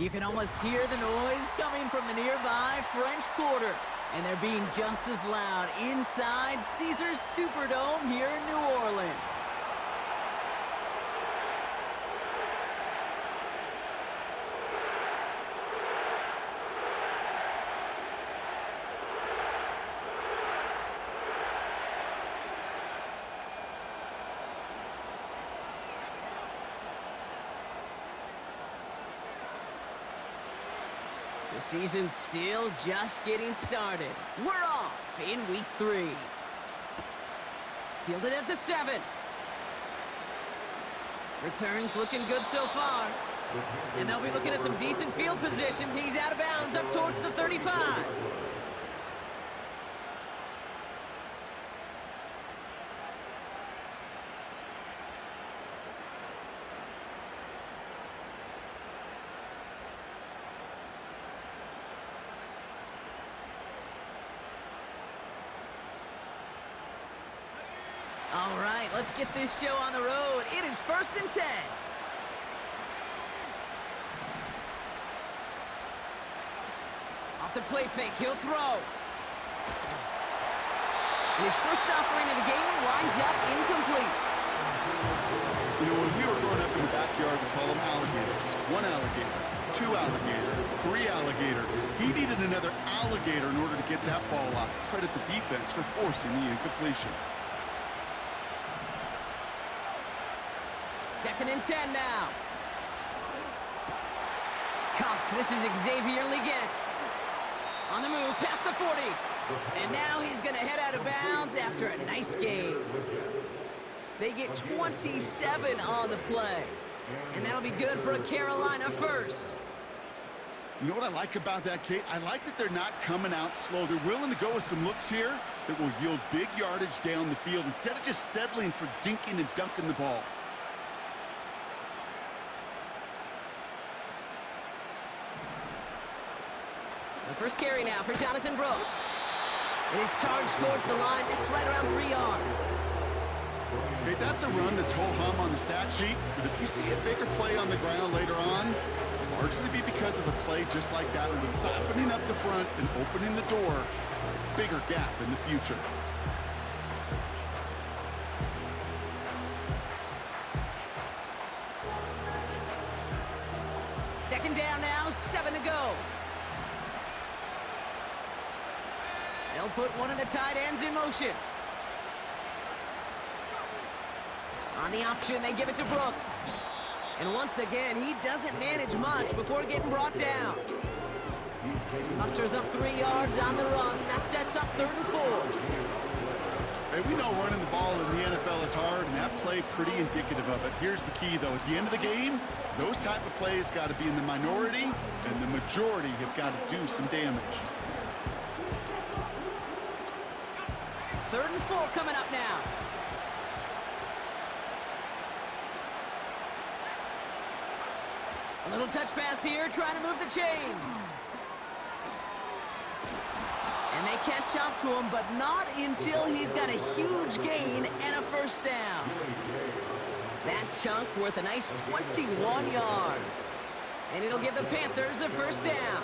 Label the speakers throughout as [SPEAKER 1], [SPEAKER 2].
[SPEAKER 1] You can almost hear the noise coming from the nearby French Quarter, and they're being just as loud inside Caesars Superdome here in New Orleans. The season's still just getting started. We're off in week 3. Fielded at the 7. Returns looking good so far. And they'll be looking at some decent field position. He's out of bounds up towards the 35. All right, let's get this show on the road. It is 1st and 10. Off the play fake, he'll throw. And his first offering of the game winds up incomplete.
[SPEAKER 2] You know, when we were growing up in the backyard, we call them alligators. 1 alligator, 2 alligator, 3 alligator. He needed another alligator in order to get that ball off. Credit the defense for forcing the incompletion.
[SPEAKER 1] 2nd and 10 now. Cox, this is Xavier Leggett. On the move, past the 40. And now he's going to head out of bounds after a nice game. They get 27 on the play. And that'll be good for a Carolina first.
[SPEAKER 2] You know what I like about that, Kate? I like that they're not coming out slow. They're willing to go with some looks here that will yield big yardage down the field instead of just settling for dinking and dunking the ball.
[SPEAKER 1] The first carry now for Jonathan Brooks. It is charged towards the line. It's right around 3 yards.
[SPEAKER 2] Okay, that's a run that's ho-hum on the stat sheet, but if you see a bigger play on the ground later on, it'll largely be because of a play just like that one, softening up the front and opening the door for a bigger gap in the future.
[SPEAKER 1] Second down now, 7 to go. They'll put one of the tight ends in motion. On the option, they give it to Brooks. And once again, he doesn't manage much before getting brought down. Musters up 3 yards on the run. That sets up 3rd and 4.
[SPEAKER 2] Hey, we know running the ball in the NFL is hard, and that play pretty indicative of it. Here's the key, though. At the end of the game, those type of plays got to be in the minority, and the majority have got to do some damage.
[SPEAKER 1] 3rd and 4 coming up now. A little touch pass here, trying to move the chains. And they catch up to him, but not until he's got a huge gain and a first down. That chunk worth a nice 21 yards. And it'll give the Panthers a first down.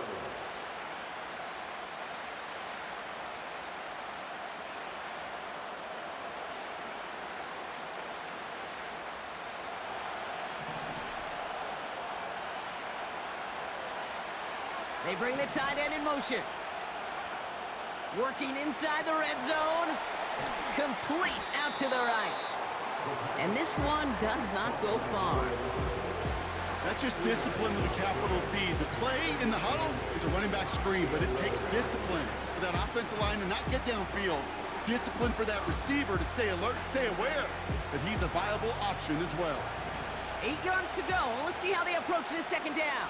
[SPEAKER 1] They bring the tight end in motion. Working inside the red zone. Complete out to the right. And this one does not go far.
[SPEAKER 2] That's just discipline with a capital D. The play in the huddle is a running back screen, but it takes discipline for that offensive line to not get downfield. Discipline for that receiver to stay alert, stay aware that he's a viable option as well.
[SPEAKER 1] 8 yards to go. Let's see how they approach this second down.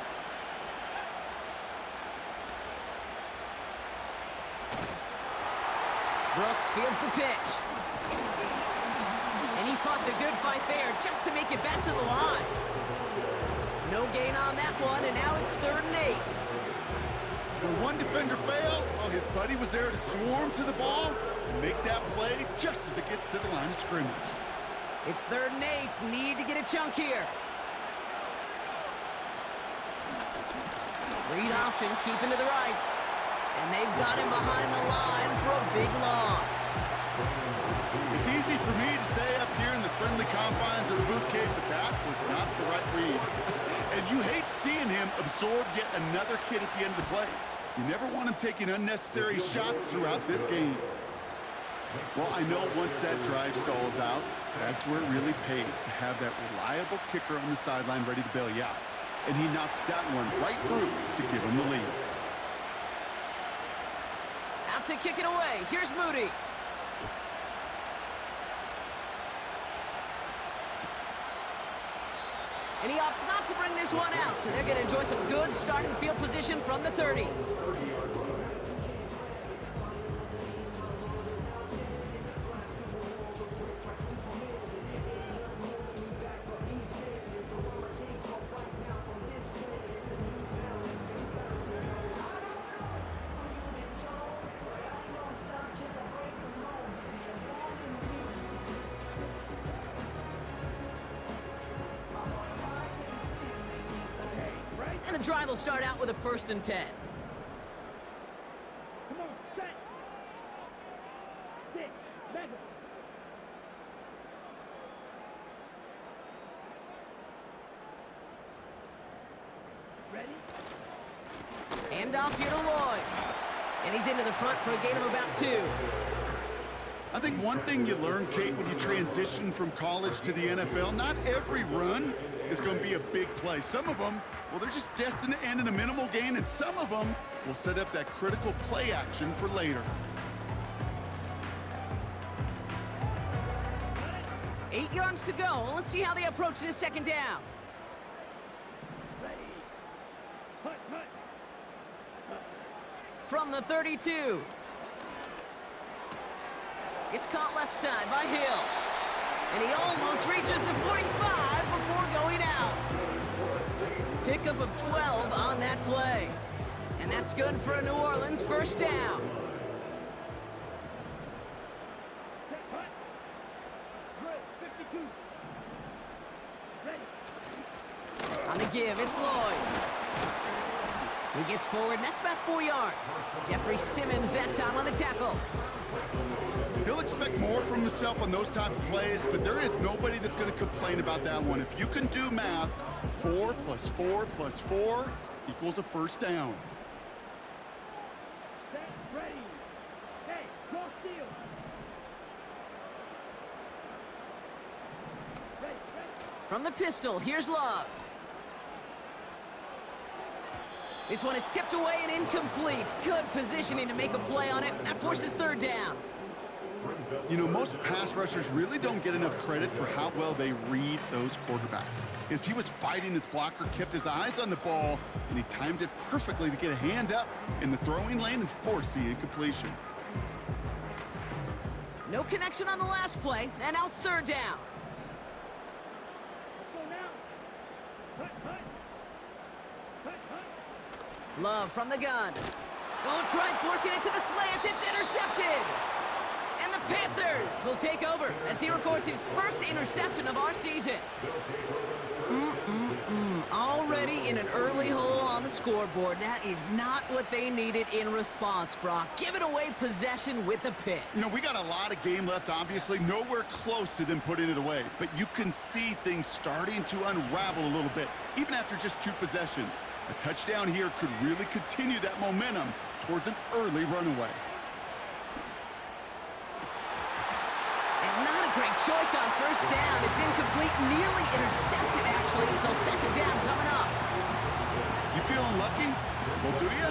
[SPEAKER 1] Brooks fields the pitch. And he fought the good fight there just to make it back to the line. No gain on that one, and now it's 3rd and 8.
[SPEAKER 2] When one defender failed, well, his buddy was there to swarm to the ball and make that play just as it gets to the line of scrimmage.
[SPEAKER 1] It's 3rd and 8. Need to get a chunk here. Read option, keeping to the right. And they've got him behind the line for a big loss.
[SPEAKER 2] It's easy for me to say up here in the friendly confines of the booth cave, but that was not the right read. And you hate seeing him absorb yet another hit at the end of the play. You never want him taking unnecessary shots throughout this game. Well, I know once that drive stalls out, that's where it really pays to have that reliable kicker on the sideline ready to bail you out. And he knocks that one right through to give him the lead.
[SPEAKER 1] Out to kick it away. Here's Moody. And he opts not to bring this one out, so they're going to enjoy some good starting field position from the 30. And the drive will start out with a 1st and 10.
[SPEAKER 3] Come on, set. Stick, mega. Ready?
[SPEAKER 1] And off here to Lloyd. And he's into the front for a gain of about 2.
[SPEAKER 2] I think one thing you learn, Kate, when you transition from college to the NFL, not every run is going to be a big play. Some of them, well, they're just destined to end in a minimal gain, and some of them will set up that critical play action for later.
[SPEAKER 1] 8 yards to go. Well, let's see how they approach this 2nd down.
[SPEAKER 3] Ready. Hut, hut.
[SPEAKER 1] From the 32. It's caught left side by Hill. And he almost reaches the 45 before going out. Pickup of 12 on that play. And that's good for a New Orleans 1st down.
[SPEAKER 3] Set, hut. Good, 52. Ready.
[SPEAKER 1] On the give, it's Lloyd. He gets forward, and that's about 4 yards. Jeffrey Simmons that time on the tackle.
[SPEAKER 2] He'll expect more from himself on those type of plays, but there is nobody that's going to complain about that one. If you can do math, 4 + 4 + 4 equals a 1st down.
[SPEAKER 3] Set, ready. Hey, cross field. Ready, ready.
[SPEAKER 1] From the pistol, here's Love. This one is tipped away and incomplete. Good positioning to make a play on it. That forces 3rd down.
[SPEAKER 2] You know, most pass rushers really don't get enough credit for how well they read those quarterbacks. As he was fighting his blocker, kept his eyes on the ball, and he timed it perfectly to get a hand up in the throwing lane and force the incompletion.
[SPEAKER 1] No connection on the last play, and now it's 3rd down.
[SPEAKER 3] Let's go now. Hut, hut. Hut, hut.
[SPEAKER 1] Love from the gun. Oh, tried forcing it to the slant. It's intercepted. And the Panthers will take over as he records his 1st interception of our season. Already in an early hole on the scoreboard. That is not what they needed in response, Brock. Giving away possession with the pick.
[SPEAKER 2] You know, we got a lot of game left, obviously. Nowhere close to them putting it away. But you can see things starting to unravel a little bit, even after just 2 possessions. A touchdown here could really continue that momentum towards an early runaway.
[SPEAKER 1] And not a great choice on 1st down. It's incomplete, nearly intercepted, actually, so 2nd down coming up.
[SPEAKER 2] You feeling lucky? Well, do you?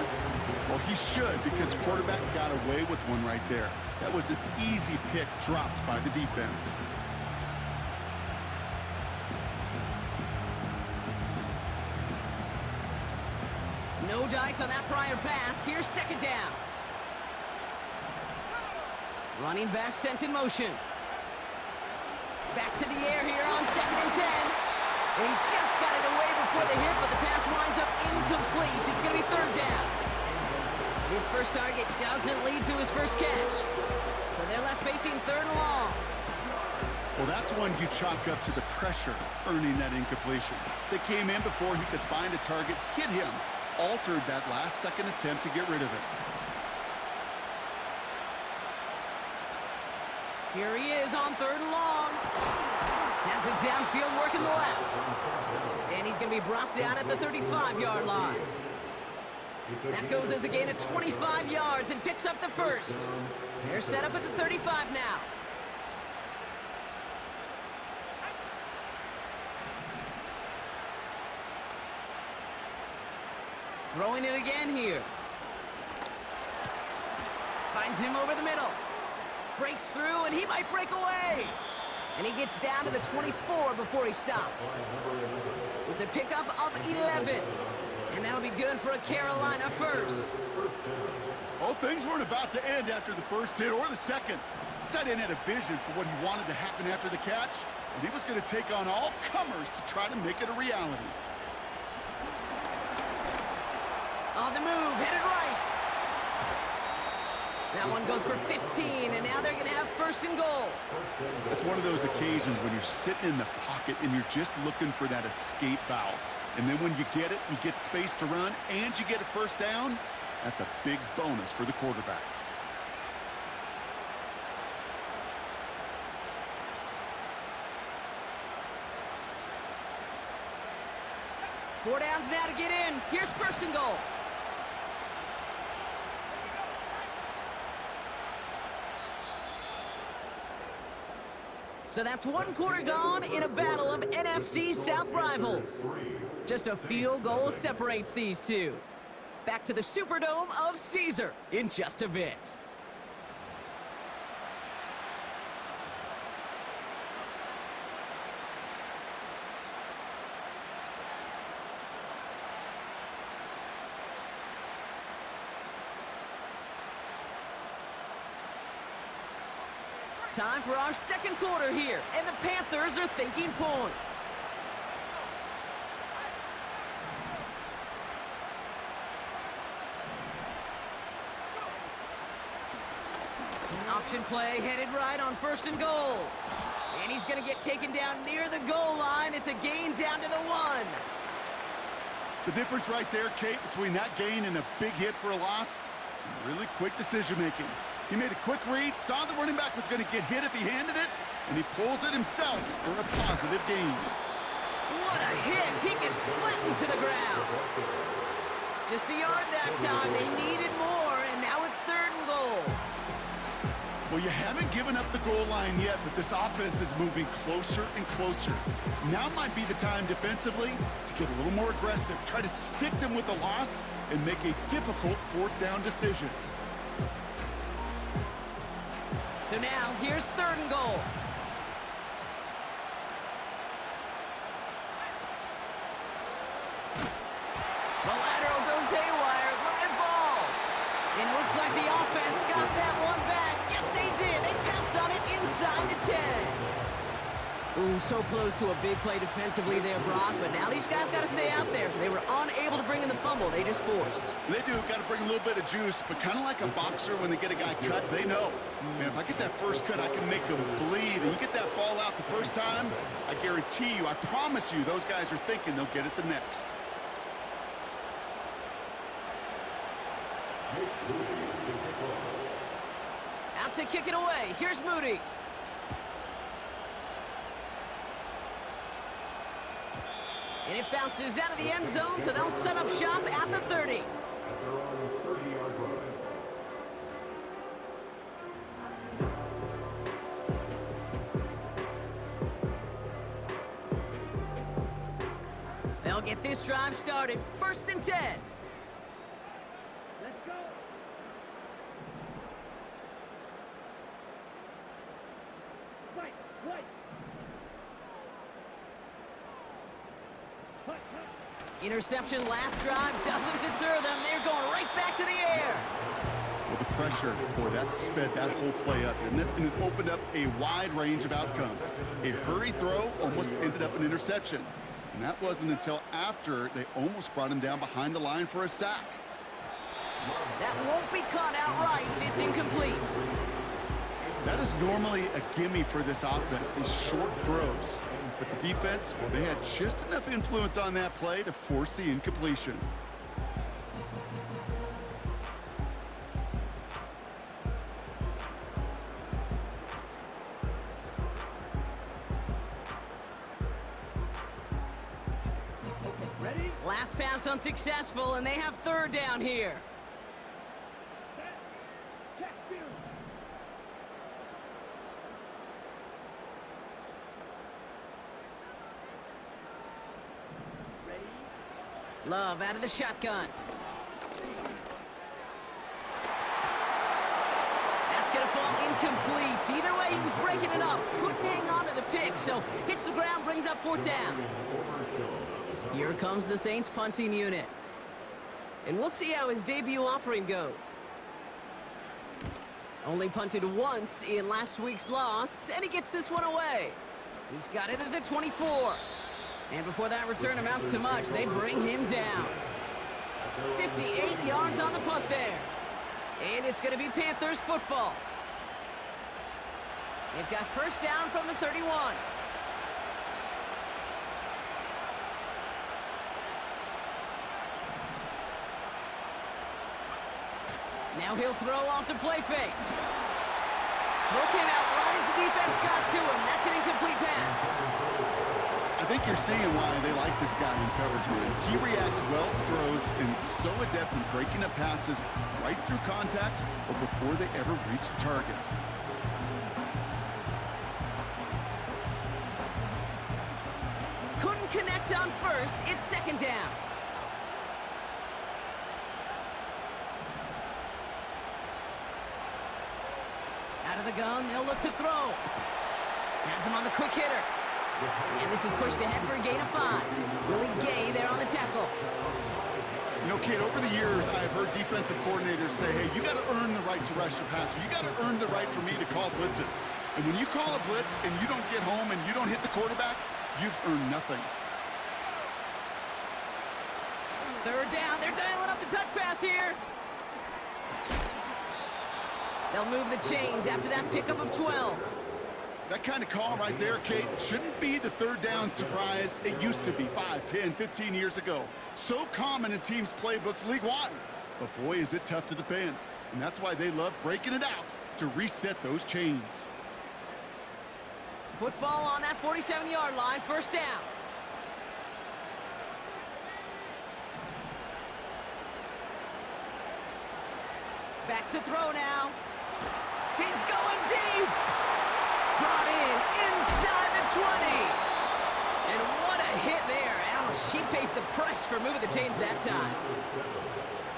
[SPEAKER 2] Well, he should, because quarterback got away with one right there. That was an easy pick dropped by the defense.
[SPEAKER 1] No dice on that prior pass. Here's 2nd down. Running back sent in motion. Back to the air here on 2nd and 10. And he just got it away before the hit, but the pass winds up incomplete. It's going to be 3rd down. His first target doesn't lead to his first catch. So they're left facing 3rd and long.
[SPEAKER 2] Well, that's one you chalk up to the pressure earning that incompletion. They came in before he could find a target, hit him, altered that last-second attempt to get rid of it.
[SPEAKER 1] Here he is on 3rd and long. Has it downfield working the left. And he's going to be brought down at the 35-yard line. That goes as a gain of 25 yards and picks up the first. They're set up at the 35 now. Throwing it again here. Finds him over the middle. Breaks through, and he might break away. And he gets down to the 24 before he stopped. It's a pickup of 11. And that'll be good for a Carolina first.
[SPEAKER 2] Well, things weren't about to end after the first hit or the second. This tight end had a vision for what he wanted to happen after the catch, and he was going to take on all comers to try to make it a reality.
[SPEAKER 1] On the move, headed right. That one goes for 15, and now they're going to have 1st and goal.
[SPEAKER 2] It's one of those occasions when you're sitting in the pocket and you're just looking for that escape valve. And then when you get it, you get space to run, and you get a 1st down. That's a big bonus for the quarterback.
[SPEAKER 1] Four downs now to get in. Here's 1st and goal. So that's 1 quarter gone in a battle of NFC South rivals. Just a field goal separates these two. Back to the Superdome of Caesar in just a bit. Time for our 2nd quarter here, and the Panthers are thinking points. Option play headed right on 1st and goal. And he's going to get taken down near the goal line. It's a gain down to the 1.
[SPEAKER 2] The difference right there, Kate, between that gain and a big hit for a loss, some really quick decision-making. He made a quick read, saw the running back was going to get hit if he handed it, and he pulls it himself for a positive gain.
[SPEAKER 1] What a hit! He gets flattened to the ground. Just a yard that time. They needed more, and now it's 3rd and goal.
[SPEAKER 2] Well, you haven't given up the goal line yet, but this offense is moving closer and closer. Now might be the time defensively to get a little more aggressive, try to stick them with the loss, and make a difficult 4th down decision.
[SPEAKER 1] So now, here's 3rd and goal. The lateral goes haywire, live ball. And it looks like the offense got that one back. Yes, they did. They pounce on it inside the 10. Ooh, so close to a big play defensively there, Brock, but now these guys got to stay out there. They were unable to bring in the fumble. They just forced.
[SPEAKER 2] They do. Got to bring a little bit of juice, but kind of like a boxer when they get a guy cut, they know. Man, if I get that first cut, I can make them bleed. And you get that ball out the first time, I guarantee you, I promise you, those guys are thinking they'll get it the next.
[SPEAKER 1] Out to kick it away. Here's Moody. And it bounces out of the end zone, so they'll set up shop at the 30. They'll get this drive started. 1st and 10.
[SPEAKER 3] Let's go. Fight, fight. Fight, fight.
[SPEAKER 1] Interception last drive doesn't deter them. They're going right back to the air.
[SPEAKER 2] Well, the pressure, boy, that sped that whole play up, didn't it? And it opened up a wide range of outcomes. A hurried throw almost ended up an interception. And that wasn't until after they almost brought him down behind the line for a sack.
[SPEAKER 1] That won't be caught outright. It's incomplete.
[SPEAKER 2] That is normally a gimme for this offense, these short throws. But the defense, well, they had just enough influence on that play to force the incompletion.
[SPEAKER 1] Last pass unsuccessful, and they have third down here.
[SPEAKER 3] Check field. Ready?
[SPEAKER 1] Love out of the shotgun. That's going to fall incomplete. Either way, he was breaking it up. Couldn't hang on to the pick, so hits the ground, brings up fourth down. Here comes the Saints punting unit. And we'll see how his debut offering goes. Only punted once in last week's loss, and he gets this one away. He's got it at the 24. And before that return amounts to much, they bring him down. 58 yards on the punt there. And it's going to be Panthers football. They've got first down from the 31. Now he'll throw off the play fake. Throw came out right as the defense got to him. That's an incomplete pass.
[SPEAKER 2] I think you're seeing why they like this guy in coverage, man. He reacts well to throws and is so adept in breaking up passes right through contact or before they ever reach the target.
[SPEAKER 1] Couldn't connect on first. It's second down. Out of the gun, they'll look to throw. Has him on the quick hitter. And this is pushed ahead for a gain of 5. Willie Gay there on the tackle.
[SPEAKER 2] You know, Kate, over the years, I've heard defensive coordinators say, hey, you got to earn the right to rush your passer. You got to earn the right for me to call blitzes. And when you call a blitz and you don't get home and you don't hit the quarterback, you've earned nothing.
[SPEAKER 1] Third down. They're dialing up the touch pass here. They'll move the chains after that pickup of 12.
[SPEAKER 2] That kind of call right there, Kate, shouldn't be the third down surprise. It used to be 5, 10, 15 years ago. So common in teams' playbooks league-wide. But boy, is it tough to defend. And that's why they love breaking it out to reset those chains.
[SPEAKER 1] Football on that 47-yard line, first down. Back to throw now. He's going deep. Brought in inside the 20. And what a hit there. Ouch, she paced the press for moving the chains that time.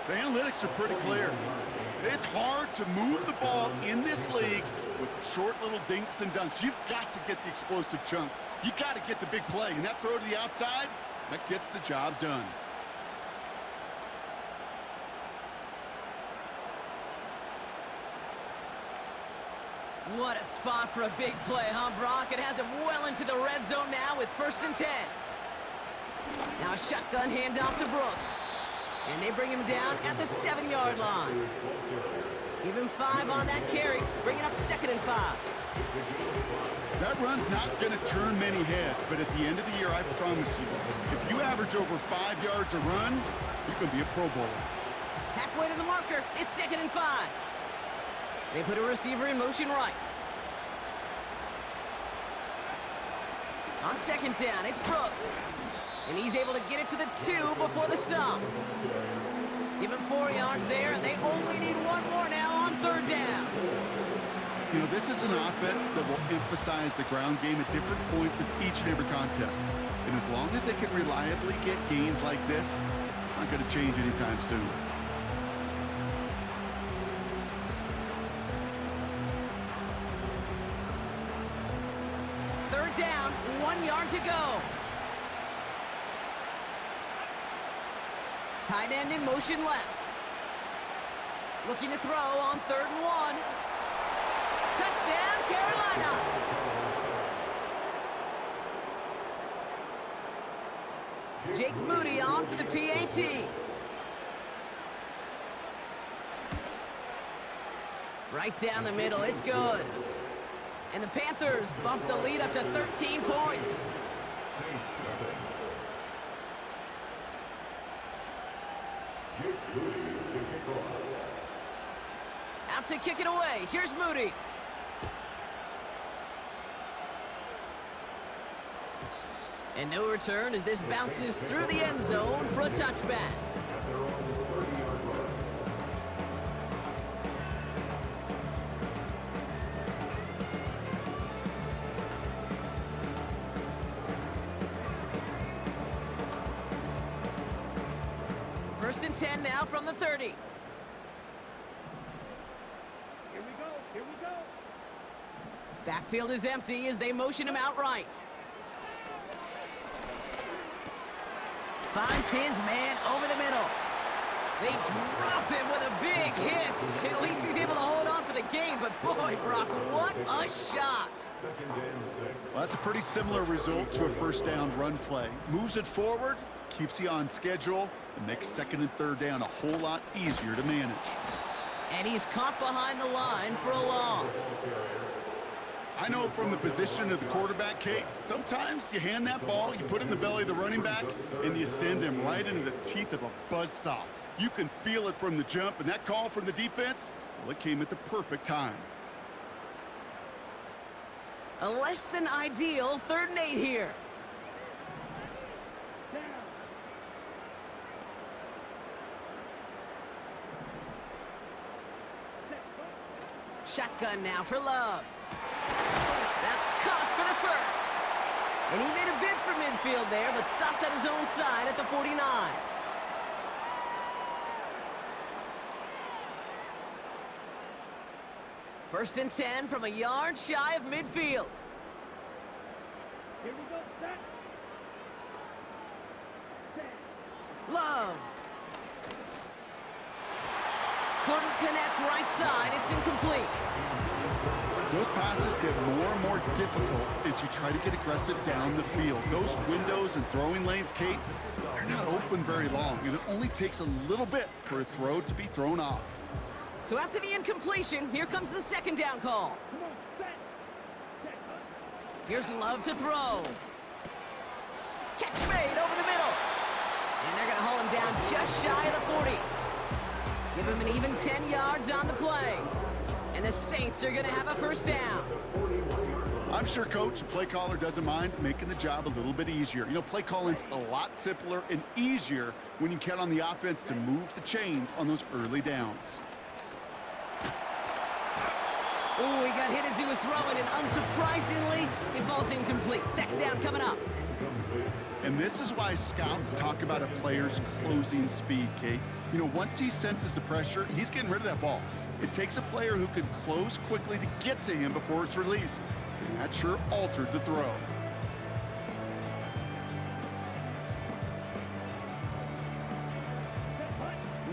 [SPEAKER 2] The analytics are pretty clear. It's hard to move the ball in this league with short little dinks and dunks. You've got to get the explosive chunk. You got to get the big play. And that throw to the outside, that gets the job done.
[SPEAKER 1] What a spot for a big play, huh, Brock? It has him well into the red zone now with first and 10. Now a shotgun handoff to Brooks. And they bring him down at the 7-yard line. Give him 5 on that carry, bringing up second and 5.
[SPEAKER 2] That run's not going to turn many heads, but at the end of the year, I promise you, if you average over 5 yards a run, you're going to be a Pro Bowler.
[SPEAKER 1] Halfway to the marker, it's second and 5. They put a receiver in motion right. On second down, it's Brooks. And he's able to get it to the 2 before the stop. Give him 4 yards there, and they only need 1 more now on third down.
[SPEAKER 2] You know, this is an offense that will emphasize the ground game at different points of each and every contest. And as long as they can reliably get gains like this, it's not going to change anytime soon.
[SPEAKER 1] Third down, 1 yard to go. Tight end in motion left. Looking to throw on 3rd and 1. Touchdown, Carolina. Jake Moody on for the PAT. Right down the middle, it's good. And the Panthers bump the lead up to 13 points. Out to kick it away. Here's Moody. And no return as this bounces through the end zone for a touchback. First and 10 now from the 30.
[SPEAKER 3] Here we go. Here we go.
[SPEAKER 1] Backfield is empty as they motion him outright. Finds his man over the middle. They drop him with a big hit. At least he's able to hold on for the gain, but boy, Brock, what a shot.
[SPEAKER 2] Well, that's a pretty similar result to a first down run play. Moves it forward, keeps you on schedule, and makes second and third down a whole lot easier to manage.
[SPEAKER 1] And he's caught behind the line for a loss.
[SPEAKER 2] I know from the position of the quarterback, Kate, sometimes you hand that ball, you put it in the belly of the running back, and you send him right into the teeth of a buzzsaw. You can feel it from the jump, and that call from the defense, well, it came at the perfect time.
[SPEAKER 1] A less than ideal 3rd and 8 here. Shotgun now for Love. That's caught for the first. And he made a bid for midfield there, but stopped on his own side at the 49. First and 10 from a yard shy of midfield.
[SPEAKER 3] Here we go. Set.
[SPEAKER 1] Love. Couldn't connect right side. It's incomplete.
[SPEAKER 2] Those passes get more and more difficult as you try to get aggressive down the field. Those windows and throwing lanes, Kate, they're not open very long, and it only takes a little bit for a throw to be thrown off.
[SPEAKER 1] So after the incompletion, here comes the 2nd down call.
[SPEAKER 3] Come on. Set. Set.
[SPEAKER 1] Here's Love to throw. Catch made over the middle. And they're going to haul him down just shy of the 40. Give him an even 10 yards on the play. And the Saints are going to have a first down.
[SPEAKER 2] I'm sure, Coach, the play caller doesn't mind making the job a little bit easier. You know, play calling's a lot simpler and easier when you count on the offense to move the chains on those early downs.
[SPEAKER 1] Ooh, he got hit as he was throwing, and unsurprisingly, he falls incomplete. 2nd down coming up.
[SPEAKER 2] And this is why scouts talk about a player's closing speed, Kate. You know, once he senses the pressure, he's getting rid of that ball. It takes a player who can close quickly to get to him before it's released. And that sure altered the throw.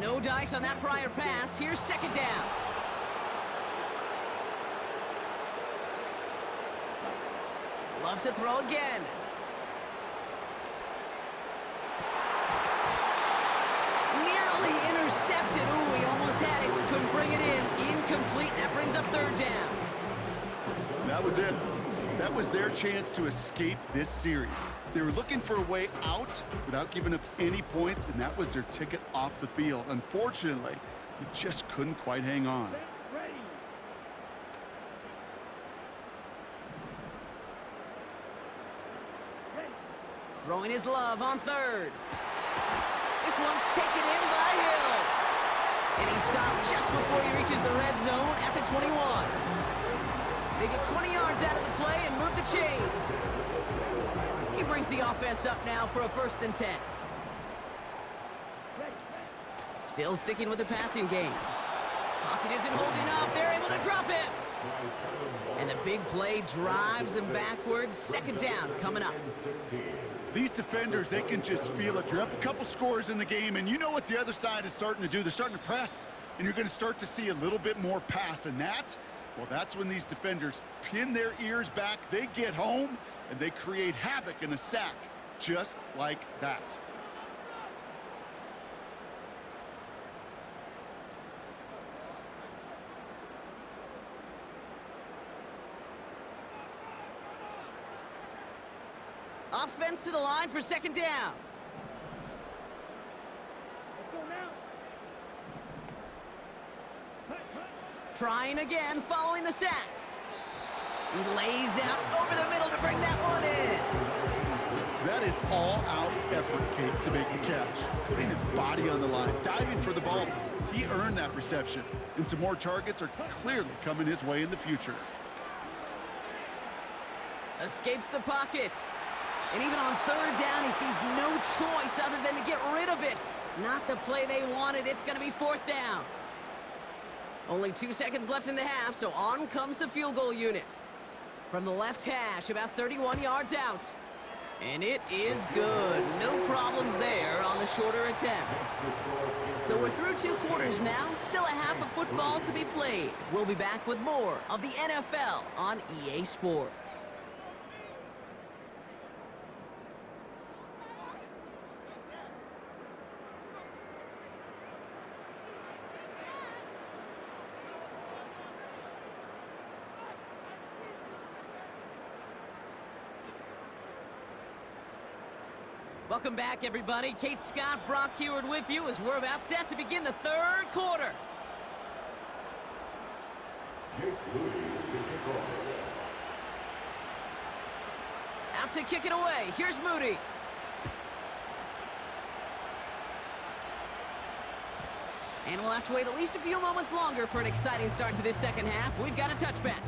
[SPEAKER 1] No dice on that prior pass. Here's 2nd down. Loves to throw again. Nearly intercepted. Ooh, he almost had it. Couldn't bring it in. Incomplete. That brings up 3rd down.
[SPEAKER 2] That was it. That was their chance to escape this series. They were looking for a way out without giving up any points, and that was their ticket off the field. Unfortunately, he just couldn't quite hang on.
[SPEAKER 3] Ready.
[SPEAKER 1] Throwing his Love on 3rd. This one's taken in by Hill. And he stopped just before he reaches the red zone at the 21. They get 20 yards out of the play and move the chains. He brings the offense up now for a 1st and 10. Still sticking with the passing game. Pocket isn't holding up. They're able to drop it. And the big play drives them backwards. 2nd down coming up.
[SPEAKER 2] These defenders, they can just feel it. You're up a couple scores in the game, and you know what the other side is starting to do. They're starting to press, and you're going to start to see a little bit more pass. And that, well, that's when these defenders pin their ears back. They get home, and they create havoc in a sack, just like that.
[SPEAKER 1] Offense to the line for 2nd down.
[SPEAKER 3] Let's go now.
[SPEAKER 1] Trying again following the sack. He lays out over the middle to bring that one in.
[SPEAKER 2] That is all-out effort, Kate, to make the catch. Putting his body on the line, diving for the ball. He earned that reception. And some more targets are clearly coming his way in the future.
[SPEAKER 1] Escapes the pocket. And even on third down, he sees no choice other than to get rid of it. Not the play they wanted. It's going to be fourth down. Only 2 seconds left in the half, so on comes the field goal unit. From the left hash, about 31 yards out. And it is good. No problems there on the shorter attempt. So we're through 2 quarters now. Still a half of football to be played. We'll be back with more of the NFL on EA Sports. Welcome back, everybody. Kate Scott, Brock Heward with you as we're about set to begin the third quarter. Out to kick it away. Here's Moody. And we'll have to wait at least a few moments longer for an exciting start to this second half. We've got a touchback.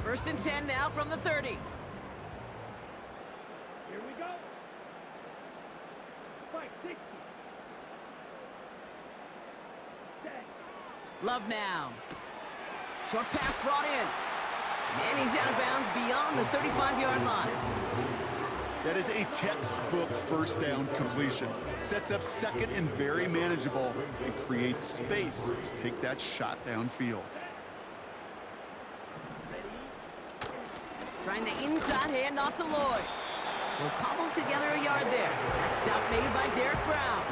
[SPEAKER 1] First and 10 now from the 30.
[SPEAKER 3] Here we go. 560. Set.
[SPEAKER 1] Love now. Short pass brought in. And he's out of bounds beyond the 35-yard line.
[SPEAKER 2] That is a textbook first down completion. Sets up second and very manageable and creates space to take that shot downfield.
[SPEAKER 1] Trying the inside handoff to Lloyd. Will cobble together a yard there. That stop made by Derek Brown.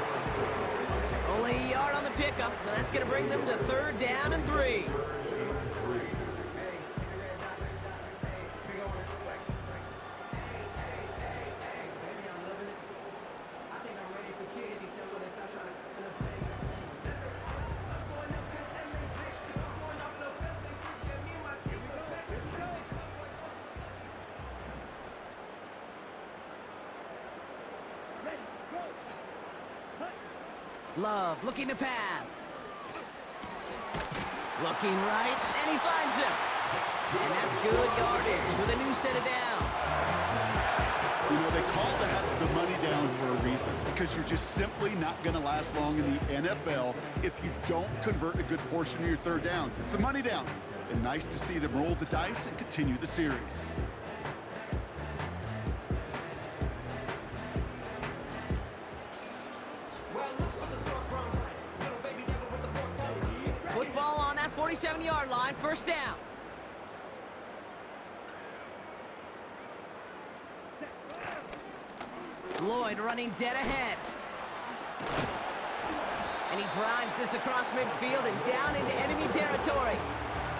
[SPEAKER 1] Only a yard on the pickup, so that's going to bring them to third down and 3. Love looking to pass. Looking right, and he finds him. And that's good yardage with a new set of downs.
[SPEAKER 2] You know, they call that the money down for a reason, because you're just simply not going to last long in the NFL if you don't convert a good portion of your third downs. It's the money down. And nice to see them roll the dice and continue the series.
[SPEAKER 1] Football on that 47-yard line, first down. Lloyd running dead ahead. And he drives this across midfield and down into enemy territory.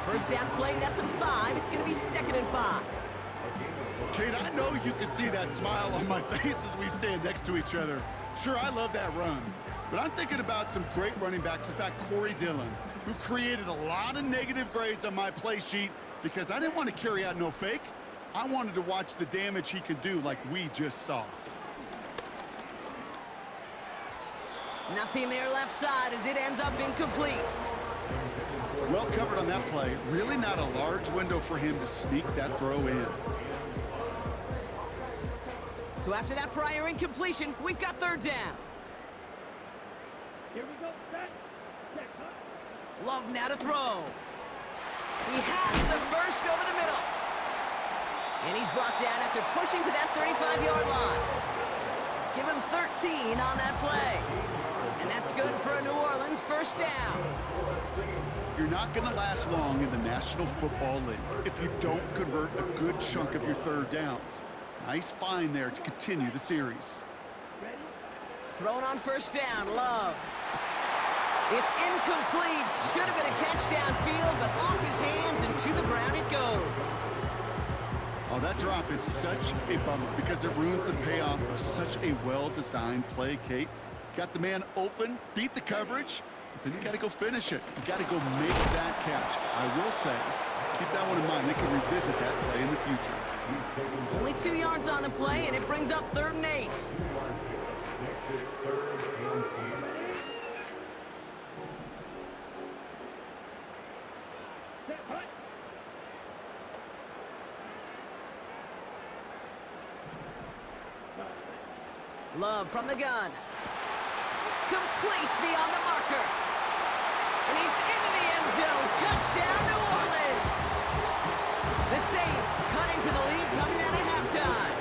[SPEAKER 1] First down play, nets him 5. It's going to be 2nd and 5.
[SPEAKER 2] Kate, I know you can see that smile on my face as we stand next to each other. Sure, I love that run. But I'm thinking about some great running backs. In fact, Corey Dillon, who created a lot of negative grades on my play sheet because I didn't want to carry out no fake. I wanted to watch the damage he could do like we just saw.
[SPEAKER 1] Nothing there left side as it ends up incomplete.
[SPEAKER 2] Well covered on that play. Really not a large window for him to sneak that throw in.
[SPEAKER 1] So after that prior incompletion, we've got third down.
[SPEAKER 3] Here we go. Set. Set. Cut.
[SPEAKER 1] Love now to throw. He has the first over the middle. And he's brought down after pushing to that 35-yard line. Give him 13 on that play. And that's good for a New Orleans first down.
[SPEAKER 2] You're not going to last long in the National Football League if you don't convert a good chunk of your third downs. Nice find there to continue the series.
[SPEAKER 3] Ready?
[SPEAKER 1] Thrown on first down, Love. It's incomplete. Should have been a catch downfield, but off his hands and to the ground it goes.
[SPEAKER 2] Oh, that drop is such a bummer because it ruins the payoff of such a well-designed play, Kate. Got the man open, beat the coverage, but then you got to go finish it. You got to go make that catch. I will say, keep that one in mind. They can revisit that play in the future.
[SPEAKER 1] Only 2 yards on the play, and it brings up 3rd and 8. Love from the gun. Complete beyond the marker. And he's into the end zone. Touchdown, New Orleans. The Saints cut into the lead coming out of halftime.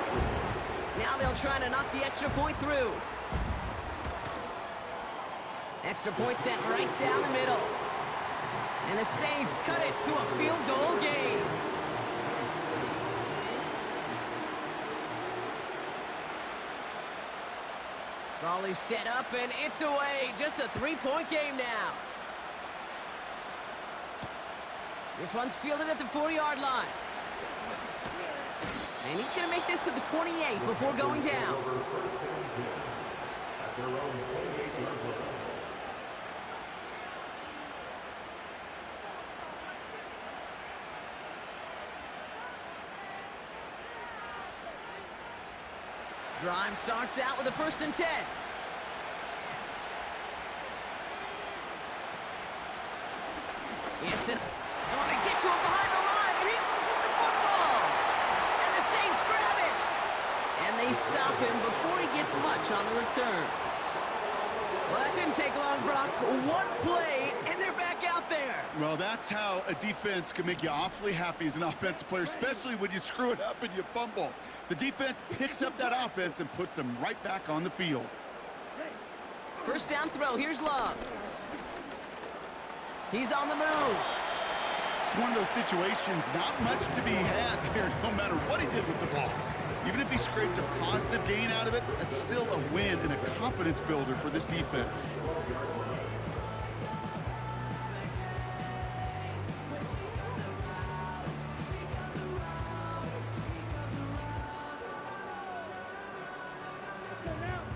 [SPEAKER 1] Now they'll try to knock the extra point through. Extra point sent right down the middle. And the Saints cut it to a field goal game. Ball set up, and it's away. Just a 3-point game now. This one's fielded at the 4-yard line. And he's going to make this to the 28 before going down. Drive starts out with a 1st and 10. It's an... They want to get to him behind the line, and he loses the football. And the Saints grab it. And they stop him before he gets much on the return. Well, that didn't take long, Brock. One play, and they're back out there.
[SPEAKER 2] Well, that's how a defense can make you awfully happy as an offensive player, especially when you screw it up and you fumble. The defense picks up that offense and puts them right back on the field.
[SPEAKER 1] 1st down throw. Here's Love. He's on the move.
[SPEAKER 2] It's one of those situations, not much to be had there, no matter what he did with the ball. Even if he scraped a positive gain out of it, that's still a win and a confidence builder for this defense.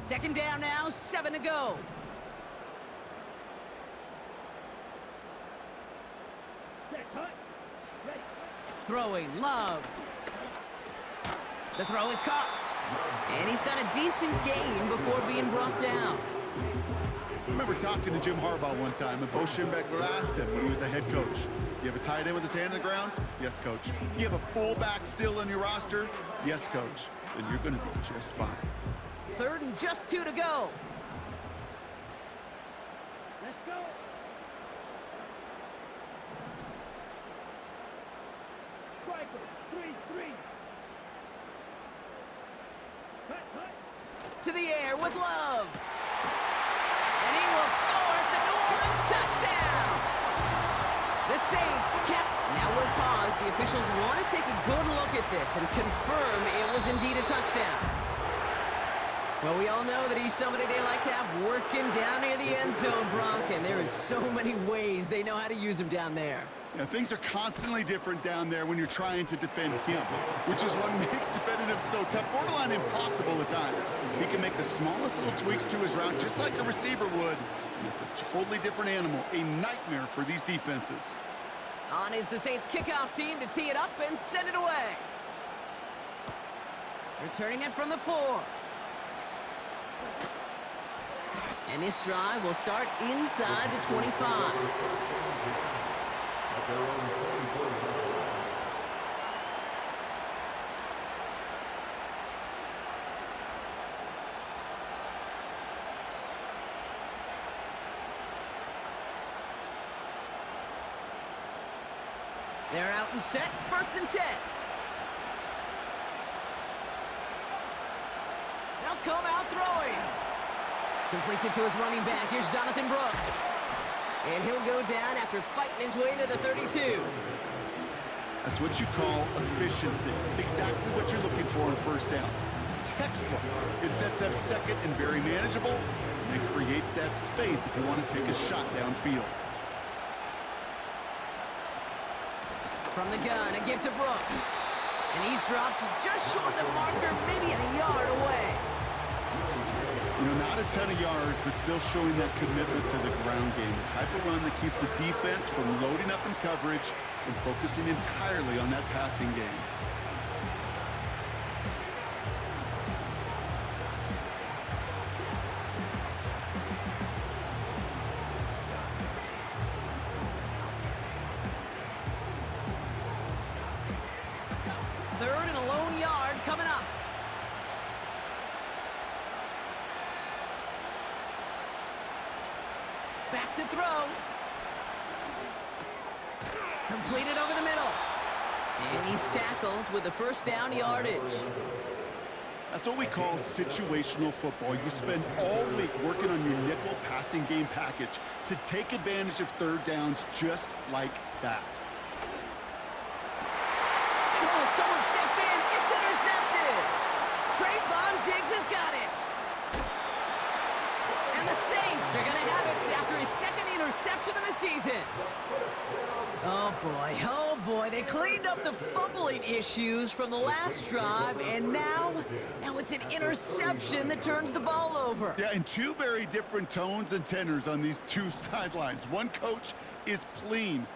[SPEAKER 1] Second down now, 7 to go. Throwing, Love. The throw is caught. And he's got a decent gain before being brought down.
[SPEAKER 2] I remember talking to Jim Harbaugh one time, and Bo Schembechler asked him when he was a head coach, you have a tight end with his hand on the ground? Yes, coach. You have a fullback still on your roster? Yes, coach. Then you're going to be just fine.
[SPEAKER 1] 3rd and just 2 to go.
[SPEAKER 3] Let's go. Striker, 3-3.
[SPEAKER 1] To the air with Love. And he will score. It's a New Orleans touchdown. The Saints kept... Now we'll pause. The officials want to take a good look at this and confirm it was indeed a touchdown. Well, we all know that he's somebody they like to have working down near the end zone, Brock, and there is so many ways they know how to use him down there.
[SPEAKER 2] Yeah, things are constantly different down there when you're trying to defend him, which is what makes defending him so tough, borderline impossible at times. He can make the smallest little tweaks to his route just like a receiver would, and it's a totally different animal, a nightmare for these defenses.
[SPEAKER 1] On is the Saints kickoff team to tee it up and send it away. Returning it from the 4. And this drive will start inside the 25. They're out and set. 1st and 10. They'll come out throwing. Completes it to his running back. Here's Jonathan Brooks. And he'll go down after fighting his way to the 32.
[SPEAKER 2] That's what you call efficiency. Exactly what you're looking for on 1st down. Textbook. It sets up 2nd and very manageable, and it creates that space if you want to take a shot downfield.
[SPEAKER 1] From the gun, a give to Brooks. And he's dropped just short of the marker, maybe a yard away.
[SPEAKER 2] You know, not a ton of yards, but still showing that commitment to the ground game. The type of run that keeps the defense from loading up in coverage and focusing entirely on that passing game.
[SPEAKER 1] Third and a lone yard coming up. Back to throw. Completed over the middle. And he's tackled with the first down yardage.
[SPEAKER 2] That's what we call situational football. You spend all week working on your nickel passing game package to take advantage of third downs just like that.
[SPEAKER 1] Oh, someone stepped in. It's intercepted. Trayvon Diggs has got it. And the Saints are going to have it after his second interception of the season. Oh boy, they cleaned up the fumbling issues from the last drive, and now it's an interception that turns the ball over.
[SPEAKER 2] Yeah, and two very different tones and tenors on these two sidelines. One coach is pleading,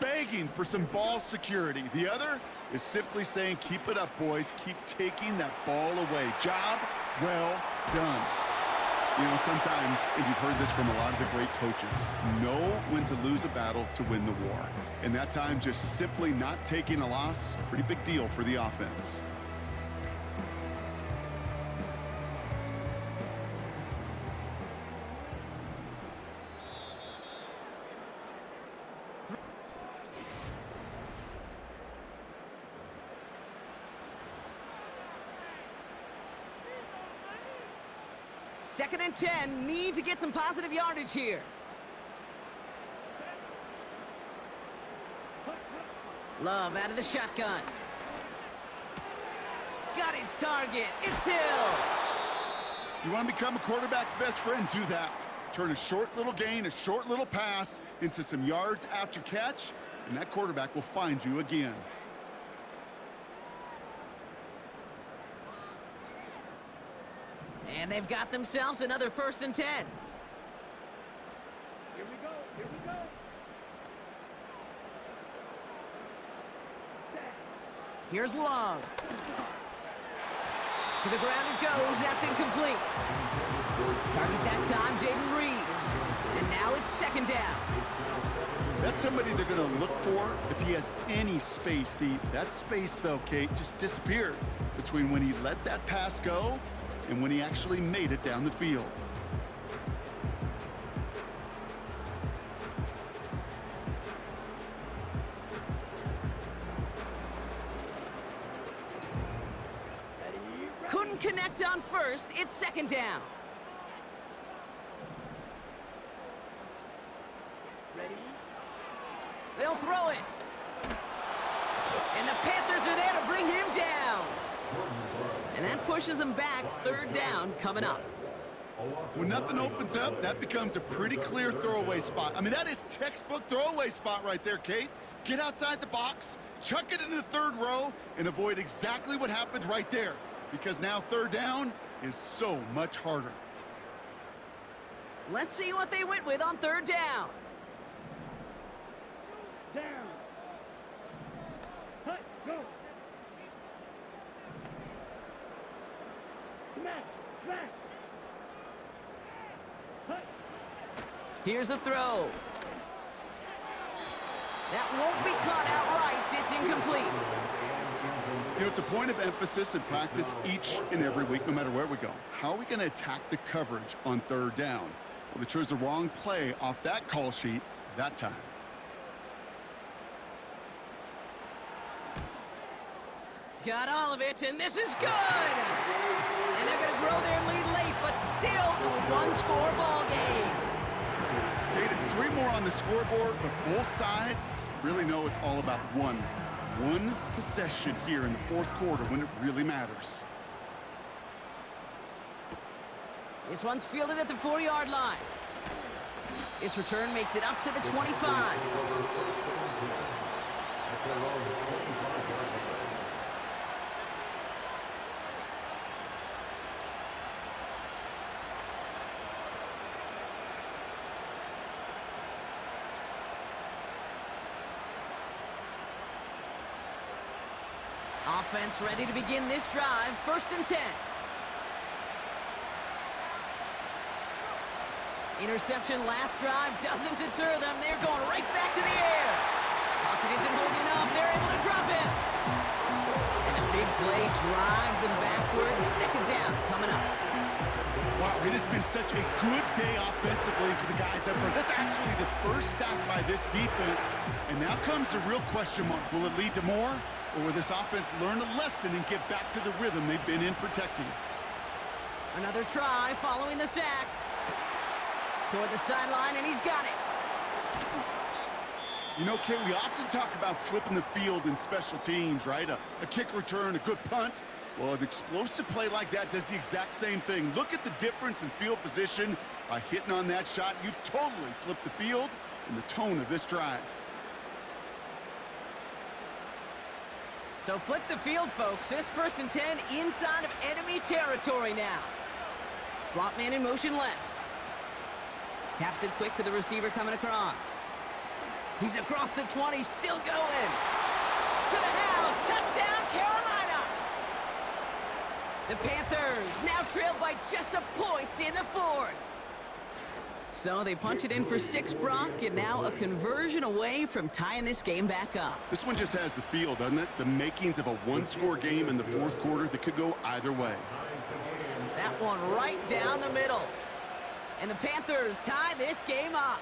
[SPEAKER 2] begging for some ball security. The other is simply saying, keep it up, boys. Keep taking that ball away. Job well done. You know, sometimes, and you've heard this from a lot of the great coaches, know when to lose a battle to win the war. And that time, just simply not taking a loss, pretty big deal for the offense.
[SPEAKER 1] Second and 10, need to get some positive yardage here. Love out of the shotgun. Got his target. It's Hill.
[SPEAKER 2] You want to become a quarterback's best friend? Do that. Turn a short little gain, a short little pass into some yards after catch, and that quarterback will find you again.
[SPEAKER 1] And they've got themselves another first and 10.
[SPEAKER 3] Here we go. Here we go.
[SPEAKER 1] Here's Love. To the ground it goes. That's incomplete. Target that time, Jaden Reed. And now it's second down.
[SPEAKER 2] That's somebody they're going to look for if he has any space deep. That space, though, Kate, just disappeared between when he let that pass go and when he actually made it down the field.
[SPEAKER 1] Couldn't connect on first. It's second down.
[SPEAKER 3] Ready?
[SPEAKER 1] They'll throw it. And the Panthers are there to bring him down. And that pushes them back. Third down coming up.
[SPEAKER 2] When nothing opens up, that becomes a pretty clear throwaway spot. I mean, that is textbook throwaway spot right there, Kate. Get outside the box, chuck it into the third row, and avoid exactly what happened right there. Because now third down is so much harder.
[SPEAKER 1] Let's see what they went with on third down.
[SPEAKER 3] Down. Hut, go. Smash, smash. Hut.
[SPEAKER 1] Here's a throw. That won't be caught outright. It's incomplete.
[SPEAKER 2] You know, it's a point of emphasis in practice each and every week, no matter where we go. How are we going to attack the coverage on third down? Well, they chose the wrong play off that call sheet that time.
[SPEAKER 1] Got all of it, and this is good. And they're going to grow their lead late, but still a one-score ball game.
[SPEAKER 2] Kate, it's 3 more on the scoreboard, but both sides really know it's all about one possession here in the fourth quarter when it really matters.
[SPEAKER 1] This one's fielded at the 4-yard line. This return makes it up to the 25. Offense ready to begin this drive. 1st and 10. Interception last drive doesn't deter them. They're going right back to the air. Pocket isn't holding up. They're able to drop it. And a big play drives them backwards. 2nd down coming up.
[SPEAKER 2] Wow, it has been such a good day offensively for the guys up front. That's actually the first sack by this defense. And now comes the real question mark. Will it lead to more? Or will this offense learn a lesson and get back to the rhythm they've been in protecting?
[SPEAKER 1] Another try following the sack. Toward the sideline, and he's got it.
[SPEAKER 2] You know, Kate, we often talk about flipping the field in special teams, right? A kick return, a good punt. Well, an explosive play like that does the exact same thing. Look at the difference in field position. By hitting on that shot, you've totally flipped the field and the tone of this drive.
[SPEAKER 1] So flip the field, folks. It's 1st and 10 inside of enemy territory now. Slot man in motion left. Taps it quick to the receiver coming across. He's across the 20, still going. To the house, touchdown, Carolina! The Panthers now trail by just a point in the 4th. So they punch it in for 6, Brock, and now a conversion away from tying this game back up.
[SPEAKER 2] This one just has the feel, doesn't it? The makings of a one-score game in the 4th quarter that could go either way.
[SPEAKER 1] That one right down the middle. And the Panthers tie this game up.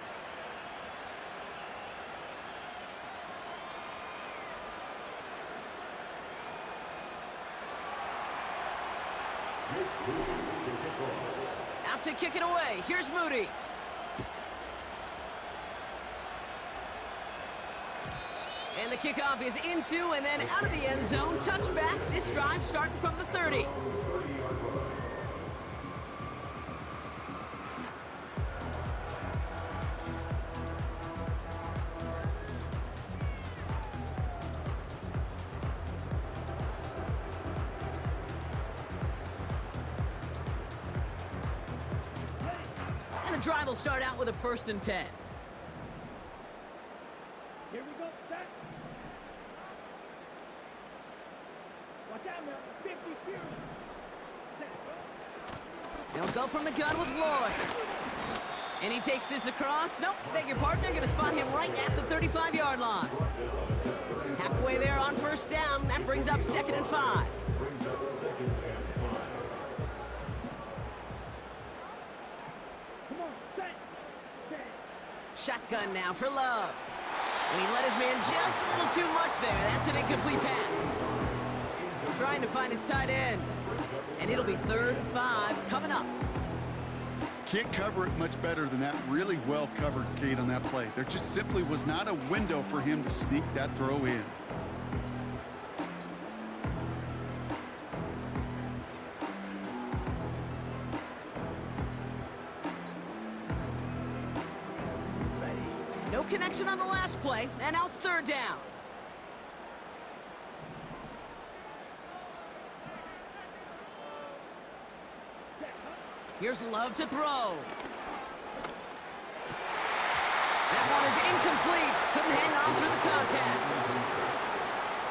[SPEAKER 1] Out to kick it away. Here's Moody. And the kickoff is into and then out of the end zone. Touchback. This drive starting from the 30. The drive will start out with a 1st and 10.
[SPEAKER 3] Here we go, set. Watch out now, 50 Fury.
[SPEAKER 1] They'll go from the gun with Lloyd. And he takes this across. Nope, beg your pardon. They're going to spot him right at the 35-yard line. Halfway there on 1st down. That brings up 2nd and 5. Shotgun now for Love. And he let his man just a little too much there. That's an incomplete pass. Trying to find his tight end. And it'll be 3rd and 5 coming up.
[SPEAKER 2] Can't cover it much better than that. Really well covered, Kate, on that play. There just simply was not a window for him to sneak that throw in.
[SPEAKER 1] No connection on the last play, and now it's 3rd down. Here's Love to throw. That one is incomplete. Couldn't hang on through the contact.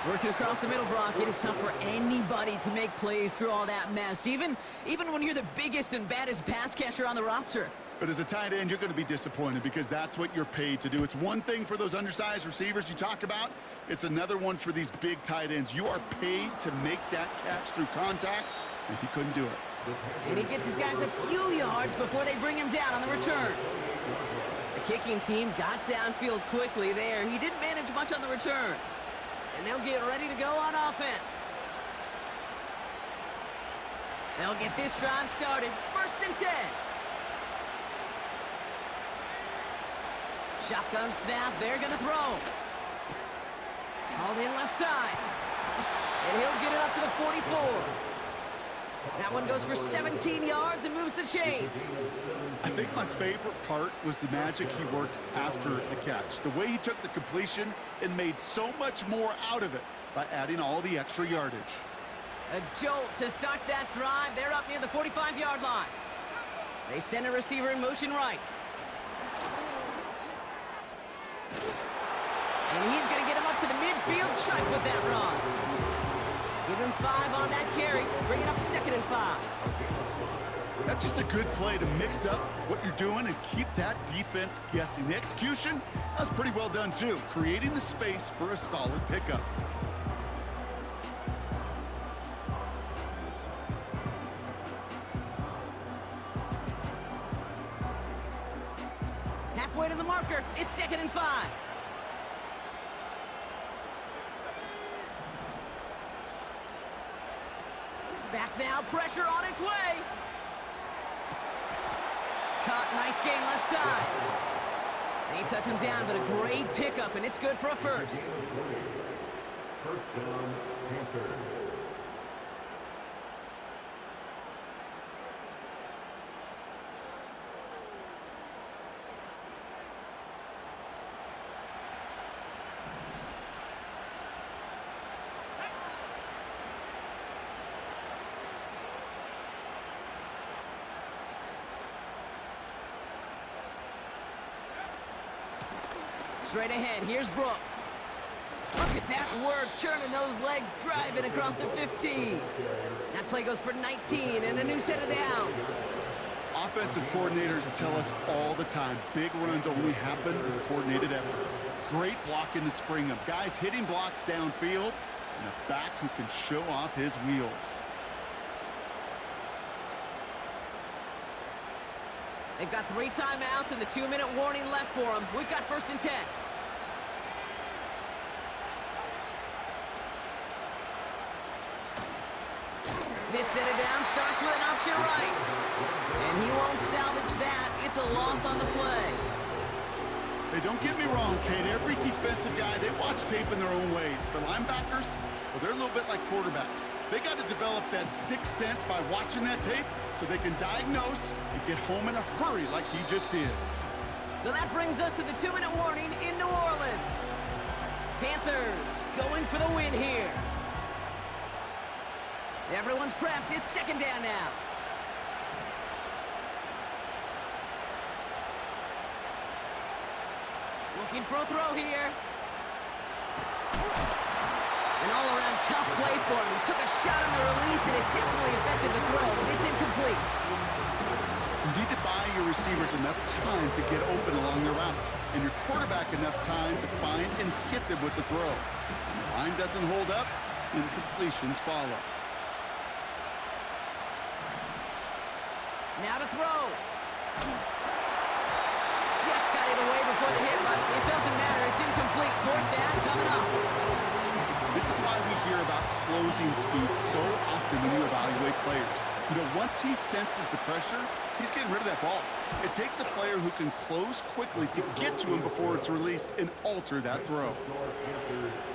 [SPEAKER 1] Working across the middle, Brock, it is tough for anybody to make plays through all that mess, even when you're the biggest and baddest pass catcher on the roster.
[SPEAKER 2] But as a tight end, you're going to be disappointed because that's what you're paid to do. It's one thing for those undersized receivers you talk about. It's another one for these big tight ends. You are paid to make that catch through contact, and he couldn't do it.
[SPEAKER 1] And he gets his guys a few yards before they bring him down on the return. The kicking team got downfield quickly there. He didn't manage much on the return. And they'll get ready to go on offense. They'll get this drive started. 1st and 10. Shotgun snap, they're gonna throw. Hauled in left side. And he'll get it up to the 44. That one goes for 17 yards and moves the chains.
[SPEAKER 2] I think my favorite part was the magic he worked after the catch. The way he took the completion and made so much more out of it by adding all the extra yardage.
[SPEAKER 1] A jolt to start that drive. They're up near the 45-yard line. They send a receiver in motion right. And he's going to get him up to the midfield stripe with that run. Give him 5 on that carry. Bring it up 2nd and 5.
[SPEAKER 2] That's just a good play to mix up what you're doing and keep that defense guessing. The execution, that was pretty well done too, creating the space for a solid pickup.
[SPEAKER 1] Halfway to the marker. It's 2nd and 5. Back now, pressure on its way. Caught, nice gain left side. They touch him down, but a great pickup, and it's good for a first.
[SPEAKER 4] First down, Panthers.
[SPEAKER 1] Straight ahead, here's Brooks. Look at that work, churning those legs, driving across the 15. That play goes for 19 and a new set of downs.
[SPEAKER 2] Offensive coordinators tell us all the time, big runs only happen with coordinated efforts. Great blocking to spring them. Guys hitting blocks downfield, and a back who can show off his wheels.
[SPEAKER 1] They've got 3 timeouts and the 2-minute warning left for them. We've got 1st and 10. This set of down starts with an option right. And he won't salvage that. It's a loss on the play.
[SPEAKER 2] Hey, don't get me wrong, Kate. Every defensive guy, they watch tape in their own ways. But linebackers, well, they're a little bit like quarterbacks. They got to develop that sixth sense by watching that tape so they can diagnose and get home in a hurry like he just did.
[SPEAKER 1] So that brings us to the 2-minute warning in New Orleans. Panthers going for the win here. Everyone's prepped. It's 2nd down now. Looking for a throw here. An all-around tough play for him. He took a shot on the release, and it definitely affected the throw. It's incomplete.
[SPEAKER 2] You need to buy your receivers enough time to get open along the route, and your quarterback enough time to find and hit them with the throw. When the line doesn't hold up, incompletions follow.
[SPEAKER 1] Now to throw. Just got it away before the hit, but it doesn't matter. It's incomplete. 4th down coming up.
[SPEAKER 2] This is why we hear about closing speed so often when you evaluate players. You know, once he senses the pressure, he's getting rid of that ball. It takes a player who can close quickly to get to him before it's released and alter that throw.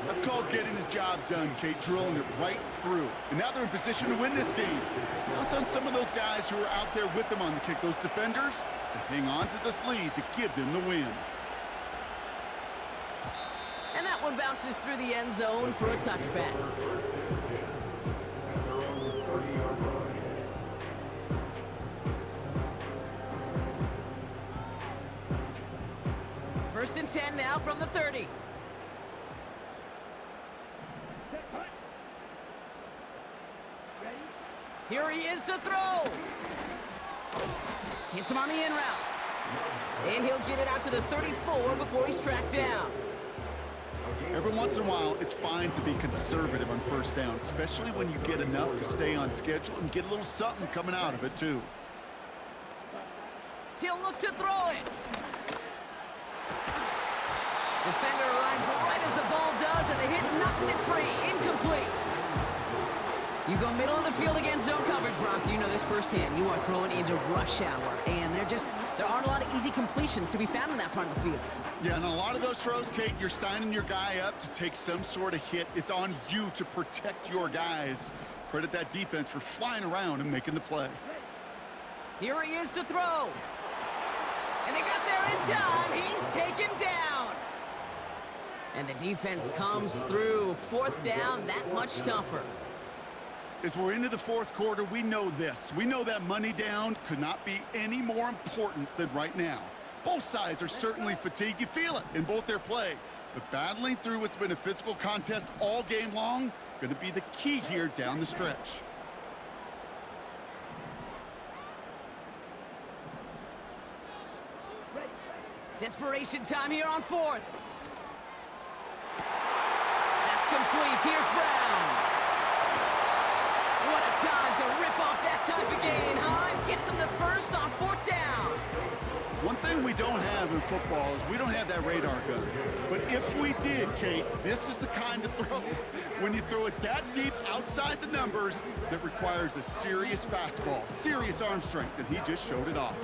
[SPEAKER 2] That's called getting his job done, Kate, drilling it right through. And now they're in position to win this game. Now it's on some of those guys who are out there with them on the kick, those defenders, to hang on to this lead to give them the win.
[SPEAKER 1] And that one bounces through the end zone for a touchback. First and 10 now from the 30. Here he is to throw. Hits him on the in route. And he'll get it out to the 34 before he's tracked down.
[SPEAKER 2] Every once in a while, it's fine to be conservative on 1st down, especially when you get enough to stay on schedule and get a little something coming out of it, too.
[SPEAKER 1] He'll look to throw it. Defender arrives right as the ball does, and the hit knocks it free. Incomplete. You go middle of the field against zone coverage, Brock. You know this firsthand. You are throwing into rush hour, and there aren't a lot of easy completions to be found in that part of the field.
[SPEAKER 2] Yeah, and a lot of those throws, Kate, you're signing your guy up to take some sort of hit. It's on you to protect your guys. Credit that defense for flying around and making the play.
[SPEAKER 1] Here he is to throw. And they got there in time. He's taken down. And the defense comes through. 4th down, that much tougher.
[SPEAKER 2] As we're into the 4th quarter, we know this. We know that money down could not be any more important than right now. Both sides are certainly fatigued. You feel it in both their play. The battling through what's been a physical contest all game long, going to be the key here down the stretch.
[SPEAKER 1] Desperation time here on fourth. That's complete. Here's Brown. What a time to rip off that type of gain, huh? And gets him the first on fourth down.
[SPEAKER 2] One thing we don't have in football is we don't have that radar gun. But if we did, Kate, this is the kind of throw, when you throw it that deep outside the numbers, that requires a serious fastball, serious arm strength, and he just showed it off.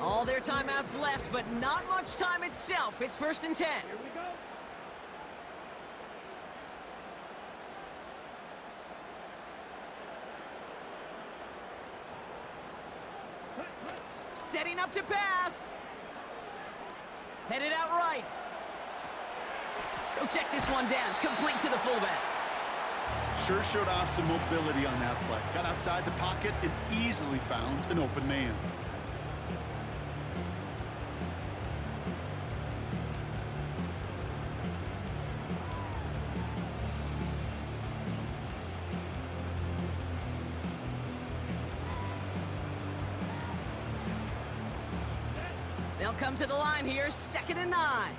[SPEAKER 1] All their timeouts left, but not much time itself. It's 1st and 10.
[SPEAKER 3] Here we go.
[SPEAKER 1] Setting up to pass. Headed out right. Go check this one down. Complete to the fullback.
[SPEAKER 2] Sure showed off some mobility on that play. Got outside the pocket and easily found an open man.
[SPEAKER 1] They'll come to the line here, 2nd and 9.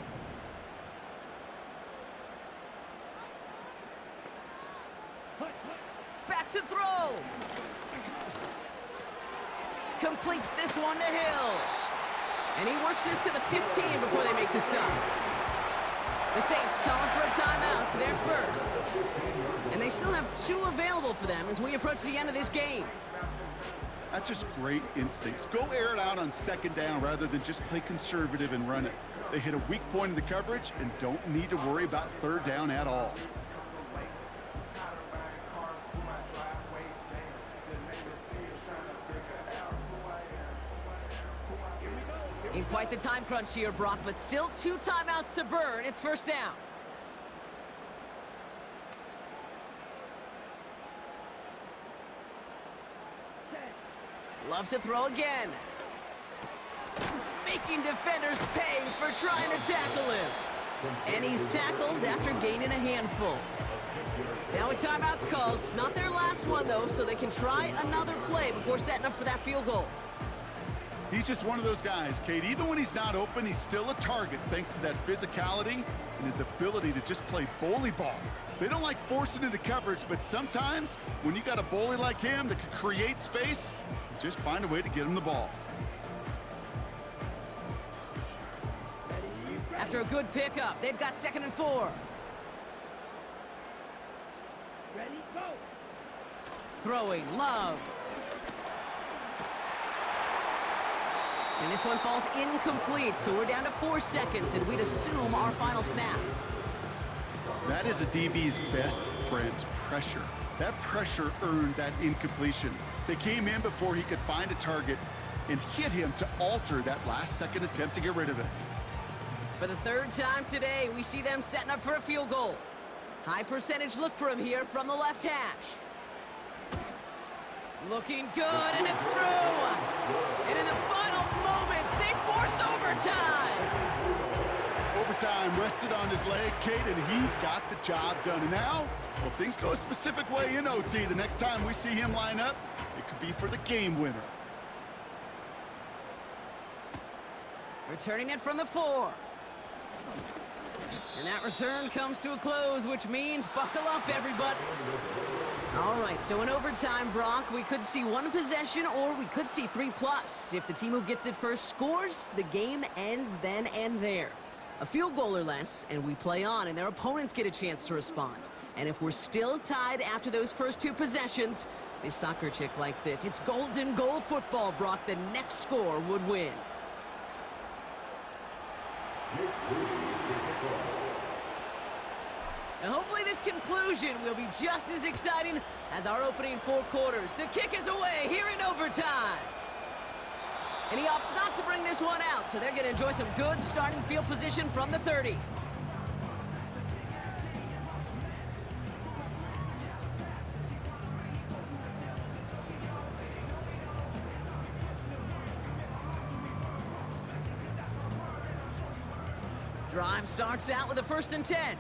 [SPEAKER 1] Back to throw. Completes this one to Hill. And he works this to the 15 before they make the stop. The Saints calling for a timeout, their first. And they still have 2 available for them as we approach the end of this game.
[SPEAKER 2] That's just great instincts. Go air it out on 2nd down rather than just play conservative and run it. They hit a weak point in the coverage and don't need to worry about 3rd down at all.
[SPEAKER 1] In quite the time crunch here, Brock, but still 2 timeouts to burn. It's 1st down. Love to throw again. Making defenders pay for trying to tackle him. And he's tackled after gaining a handful. Now a timeout's called. It's not their last one, though, so they can try another play before setting up for that field goal.
[SPEAKER 2] He's just one of those guys, Kate. Even when he's not open, he's still a target thanks to that physicality and his ability to just play bully ball. They don't like forcing into coverage, but sometimes when you got a bully like him that can create space, you just find a way to get him the ball.
[SPEAKER 1] After a good pickup, they've got 2nd and 4.
[SPEAKER 3] Ready, go.
[SPEAKER 1] Throwing, Love. And this one falls incomplete, so we're down to 4 seconds, and we'd assume our final snap.
[SPEAKER 2] That is a DB's best friend, pressure. That pressure earned that incompletion. They came in before he could find a target and hit him to alter that last-second attempt to get rid of it.
[SPEAKER 1] For the 3rd time today, we see them setting up for a field goal. High percentage look for him here from the left hash. Looking good, and it's through. And in the final moments, they force overtime.
[SPEAKER 2] Overtime rested on his leg, Kate, and he got the job done. And now, well, if things go a specific way in OT, the next time we see him line up, it could be for the game winner.
[SPEAKER 1] Returning it from the 4. And that return comes to a close, which means buckle up, everybody. All right, so in overtime, Brock, we could see 1 possession or we could see 3+. If the team who gets it first scores, the game ends then and there. A field goal or less, and we play on, and their opponents get a chance to respond. And if we're still tied after those first 2 possessions, this soccer chick likes this. It's golden goal football, Brock. The next score would win. And hopefully this conclusion will be just as exciting as our opening 4 quarters. The kick is away here in overtime. And he opts not to bring this one out, so they're going to enjoy some good starting field position from the 30. Drive starts out with a 1st and 10.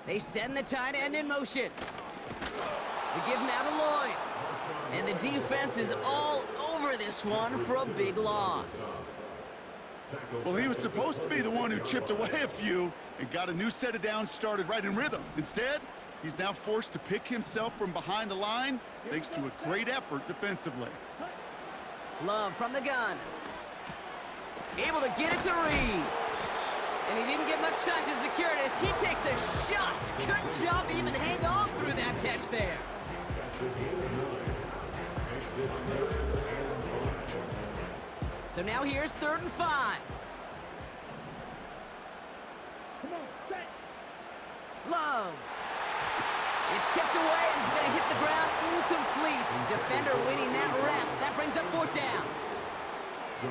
[SPEAKER 1] They send the tight end in motion. They give now to Lloyd. And the defense is all over this one for a big loss.
[SPEAKER 2] Well, he was supposed to be the one who chipped away a few and got a new set of downs started right in rhythm. Instead, he's now forced to pick himself from behind the line thanks to a great effort defensively.
[SPEAKER 1] Love from the gun. Able to get it to Reed. And he didn't get much time to secure it as he takes a shot. Good job to even hang on through that catch there. So now here's 3rd and 5. Love. It's tipped away and it's going to hit the ground incomplete. Defender winning that rep. That brings up 4th down.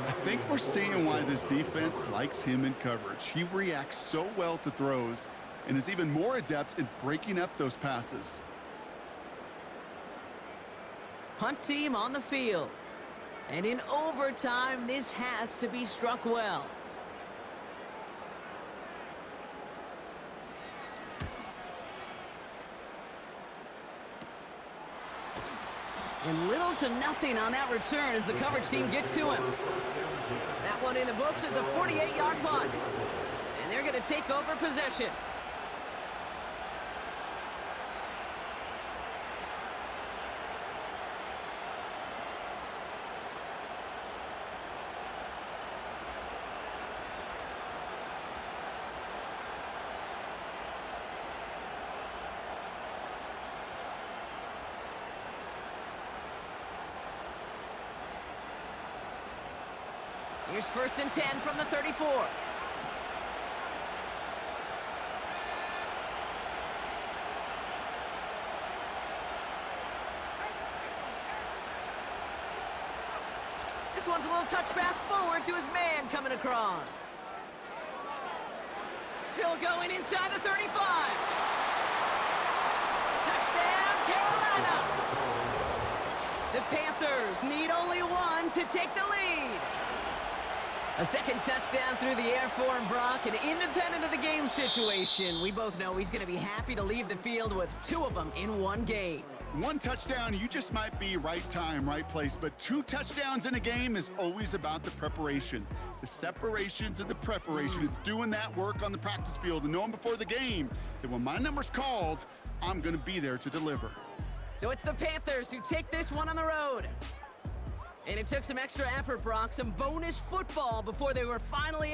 [SPEAKER 2] I think we're seeing why this defense likes him in coverage. He reacts so well to throws and is even more adept in breaking up those passes.
[SPEAKER 1] Punt team on the field. And in overtime, this has to be struck well. And little to nothing on that return as the coverage team gets to him. That one in the books is a 48-yard punt. And they're going to take over possession. Here's 1st and 10 from the 34. This one's a little touch pass forward to his man coming across. Still going inside the 35. Touchdown, Carolina. The Panthers need only one to take the lead. A second touchdown through the air for him, Brock, and independent of the game situation, we both know he's going to be happy to leave the field with 2 of them in one game.
[SPEAKER 2] 1 touchdown, you just might be right time, right place, but 2 touchdowns in a game is always about the preparation. The separations and the preparation. It's doing that work on the practice field and knowing before the game that when my number's called, I'm going to be there to deliver.
[SPEAKER 1] So it's the Panthers who take this one on the road. And it took some extra effort, Brock, some bonus football before they were finally